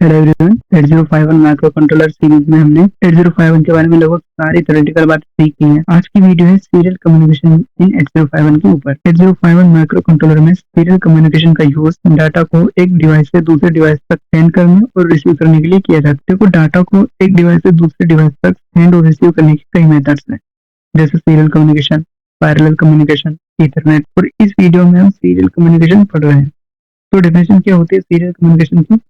Hello everyone, 8051 micro controller series में हमने 8051 के बारे में लगभग सारी थ्योरेटिकल बातें सीखी हैं। आज की वीडियो है सीरियल कम्युनिकेशन इन 8051 के ऊपर। 8051 माइक्रो कंट्रोलर में सीरियल कम्युनिकेशन का यूज डाटा को एक डिवाइस से दूसरे डिवाइस तक सेंड करने और रिसीव करने के लिए किया जाता है। देखो, डाटा को एक डिवाइस से दूसरे डिवाइस तक सेंड और रिसीव करने के कई मेथड्स हैं, जैसे serial communication, parallel communication, Ethernet. और इस वीडियो में हम सीरियल कम्युनिकेशन पढ़ रहे हैं। तो डेफिनेशन क्या होती है सीरियल कम्युनिकेशन की?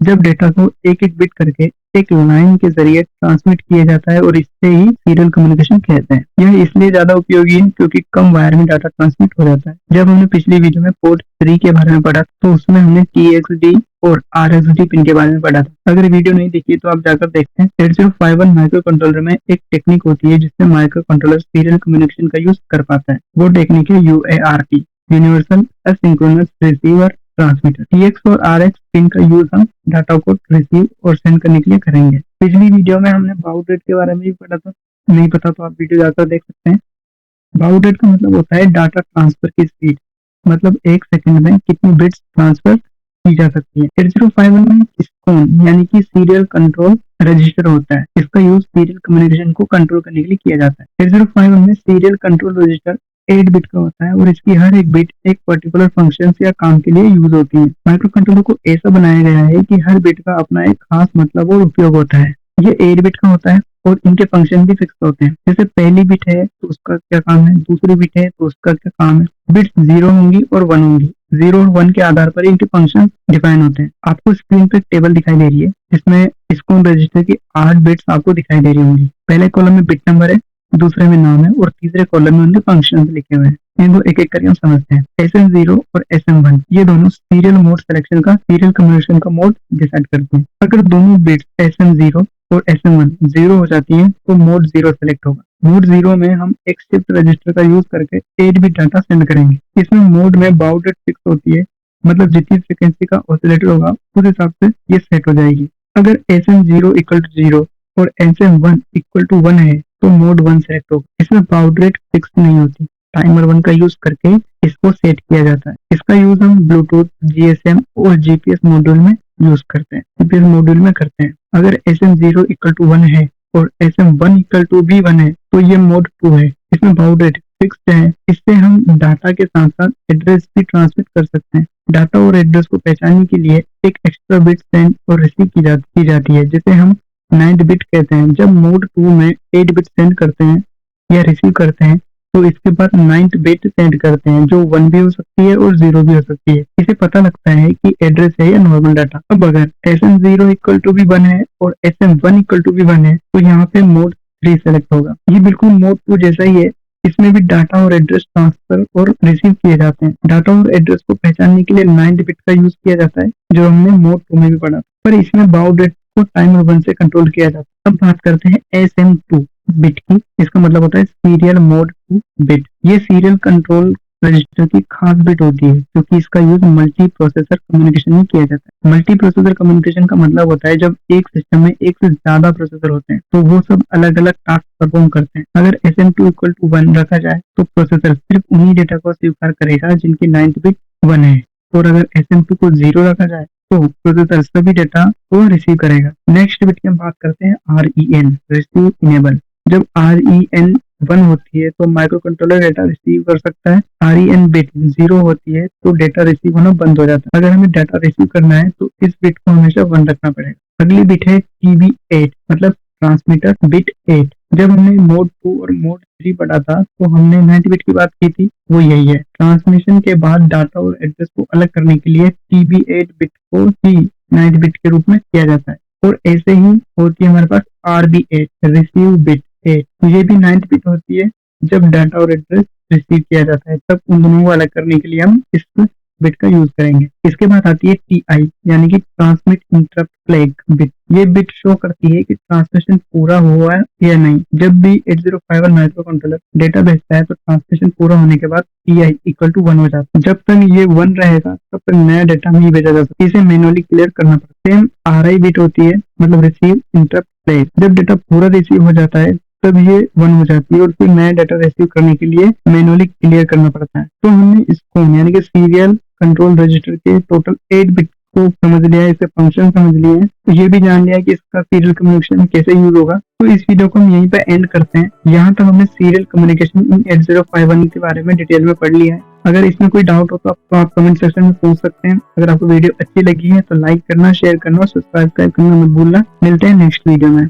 जब डेटा को एक एक बिट करके एक लाइन के जरिए ट्रांसमिट किया जाता है और इससे ही सीरियल कम्युनिकेशन कहते हैं। यह इसलिए ज्यादा उपयोगी है क्योंकि कम वायर में डाटा ट्रांसमिट हो जाता है। जब हमने पिछली वीडियो में पोर्ट 3 के बारे में पढ़ा तो उसमें हमने TXD और RXD पिन के बारे में पढ़ा था। अगर वीडियो नहीं देखी तो आप जाकर देखते हैं। 8051 माइक्रो कंट्रोलर में एक टेक्निक होती है जिससे माइक्रो कंट्रोलर सीरियल कम्युनिकेशन का यूज कर पाता है। वो टेक्निक है UART, universal asynchronous receiver transmitter. TX और RX पिन का यूज हम डाटा को रिसीव और सेंड करने के लिए करेंगे। पिछली वीडियो में हमने बाउड रेट के बारे में भी पढ़ा था। नहीं पता तो आप वीडियो जाकर देख सकते हैं। बाउड रेट का मतलब होता है डाटा ट्रांसफर की स्पीड, मतलब एक सेकंड में कितनी बिट्स ट्रांसफर की जा सकती है। 8051 में स्कोन यानी कि सीरियल कंट्रोल रजिस्टर होता है। इसका यूज सीरियल कम्युनिकेशन को कंट्रोल करने के लिए किया जाता है। 8051 में सीरियल कंट्रोल रजिस्टर 8 बिट का होता है और इसकी हर एक बिट एक पर्टिकुलर फंक्शन या काम के लिए यूज होती है। माइक्रो कंट्रोलर को ऐसा बनाया गया है कि हर बिट का अपना एक खास मतलब और उपयोग होता है। ये 8 बिट का होता है और इनके फंक्शन भी फिक्स होते हैं। जैसे पहली बिट है तो उसका क्या काम है, दूसरी बिट है तो उसका क्या काम है। बिट्स 0 होंगी और 1 होंगी। 0 और 1 के आधार पर इनके फंक्शन डिफाइन होते हैं। आपको स्क्रीन पे टेबल दिखाई दे रही है जिसमें स्कोन रजिस्टर की 8 बिट्स आपको दिखाई दे रही होंगी। पहले कॉलम में बिट नंबर है, दूसरे में नाम है और तीसरे कॉलम में उनके फंक्शन लिखे हुए हैं। इनको एक एक करके हम समझते हैं। SM0 और SM1 ये दोनों सीरियल मोड सिलेक्शन का, सीरियल कम्युनिकेशन का मोड डिसाइड करते हैं। अगर दोनों बिट्स SM0 और SM1 0 हो जाती हैं तो मोड 0 सेलेक्ट होगा। मोड 0 में हम एक शिफ्ट रजिस्टर का यूज करके 8 बिट डाटा सेंड करेंगे। इसमें मोड में बाउड रेट फिक्स होती है, मतलब जितनी फ्रिक्वेंसी का ऑसिलेटर होगा उस हिसाब से ये सेट हो जाएगी। अगर SM0 इक्वल टू 0 और SM1 इक्वल टू 1 है तो मोड 1 सेलेक्ट होगा। इसमें बाउड रेट फिक्स नहीं होती। टाइमर 1 का यूज करके इसको सेट किया जाता है। इसका यूज हम ब्लूटूथ, GSM और GPS मॉड्यूल में यूज करते हैं, GPS मॉड्यूल में करते हैं। अगर SM0 इक्वल टू 1 है और SM1 इक्वल टू भी 1 है तो ये मोड 2 है। इसमें बाउड रेट फिक्स्ड है। इससे हम डाटा के साथ साथ एड्रेस भी ट्रांसमिट कर सकते हैं। डाटा और एड्रेस को पहचानने के लिए एक एक्स्ट्रा बिट सेंड और रिसीव की जाती है, जिसे हम 9 बिट कहते हैं। जब मोड 2 में 8 बिट सेंड करते हैं या रिसीव करते हैं तो इसके बाद 9th बिट सेंड करते हैं, जो 1 भी हो सकती है और 0 भी हो सकती है। इसे पता लगता है कि एड्रेस है या नॉर्मल डाटा। अब अगर SM0 इक्वल टू भी 1 है और SM1 इक्वल टू भी 1 है तो यहाँ पे मोड 3 सेलेक्ट होगा। ये बिल्कुल मोड 2 जैसा ही है। इसमें भी डाटा और एड्रेस ट्रांसफर और रिसीव किए जाते हैं। डाटा और एड्रेस को पहचानने के लिए 9th बिट का यूज किया जाता है, जो हमने मोड 2 में भी पढ़ा। पर इसमें बाउड रेट को टाइमर 1 से कंट्रोल किया जाता है। अब बात करते हैं SM2 बिट की। इसका मतलब होता है सीरियल मोड 2 बिट। ये सीरियल कंट्रोल रजिस्टर की खास बिट होती है क्योंकि इसका यूज मल्टी प्रोसेसर कम्युनिकेशन में किया जाता है। मल्टी प्रोसेसर कम्युनिकेशन का मतलब होता है जब एक सिस्टम में एक से ज्यादा प्रोसेसर होते हैं तो वो सब अलग अलग टास्क परफॉर्म करते हैं। अगर SM2 इक्वल टू 1 रखा जाए तो प्रोसेसर सिर्फ उन्हीं डेटा को स्वीकार करेगा जिनकी 9th बिट 1 है, और अगर SM2 को 0 रखा जाए तो प्रोसेसर सभी डेटा को रिसीव करेगा। नेक्स्ट बिट की हम बात करते हैं REN, रिसीव इनेबल। जब REN 1 होती है तो माइक्रो कंट्रोलर डेटा रिसीव कर सकता है। REN बिट 0 होती है तो डेटा रिसीव होना बंद हो जाता है। अगर हमें डेटा रिसीव करना है तो इस बिट को हमेशा 1 रखना पड़ेगा। अगली बिट है TB8, मतलब ट्रांसमीटर बिट 8। जब हमने मोड 2 और मोड 3 पढ़ा था तो हमने 9th बिट की बात की थी, वो यही है। ट्रांसमिशन के बाद डाटा और एड्रेस को अलग करने के लिए TB8 बिट को ही 9th बिट के रूप में किया जाता है। और ऐसे ही होती है हमारे पास RB8, रिसीव बिट 8। ये भी 9th बिट होती है। जब डाटा और एड्रेस रिसीव किया जाता है तब उन दोनों को अलग करने के लिए हम इस बिट का यूज करेंगे। इसके बाद आती है TI, यानी कि ट्रांसमिट इंटरप्ट फ्लैग बिट। ये बिट शो करती है कि ट्रांसमिशन पूरा हुआ है या नहीं। जब भी 8051 माइक्रो कंट्रोलर डेटा भेजता है तो ट्रांसमिशन पूरा होने के बाद TI इक्वल टू 1 हो जाता है। जब तक ये 1 रहेगा तब तक नया डेटा नहीं भेजा जा सकता। इसे मैनुअली क्लियर करना पड़ता है। सेम RI बिट होती है, मतलब रिसीव इंटरप्ट फ्लैग। जब डेटा पूरा रिसीव हो जाता है तब ये 1 हो जाती है और फिर नया डाटा रिसीव करने के लिए मैनुअली क्लियर करना पड़ता है। तो हमने इसको यानी कि सीरियल कंट्रोल रजिस्टर के टोटल 8 बिट स्कोप समझ लिया है, इसके फंक्शन समझ लिए हैं, तो ये भी जान लिया है कि इसका सीरियल कम्युनिकेशन कैसे यूज होगा। तो इस वीडियो को हम यहीं पे एंड करते हैं। यहाँ तक हमने सीरियल कम्युनिकेशन इन 8051 के बारे में डिटेल में पढ़ लिया है। अगर इसमें कोई डाउट हो तो आप कमेंट सेक्शन में पूछ सकते हैं। अगर आपको वीडियो अच्छी लगी है तो लाइक करना, शेयर करना और सब्सक्राइब करना मत भूलना। मिलते हैं नेक्स्ट वीडियो में।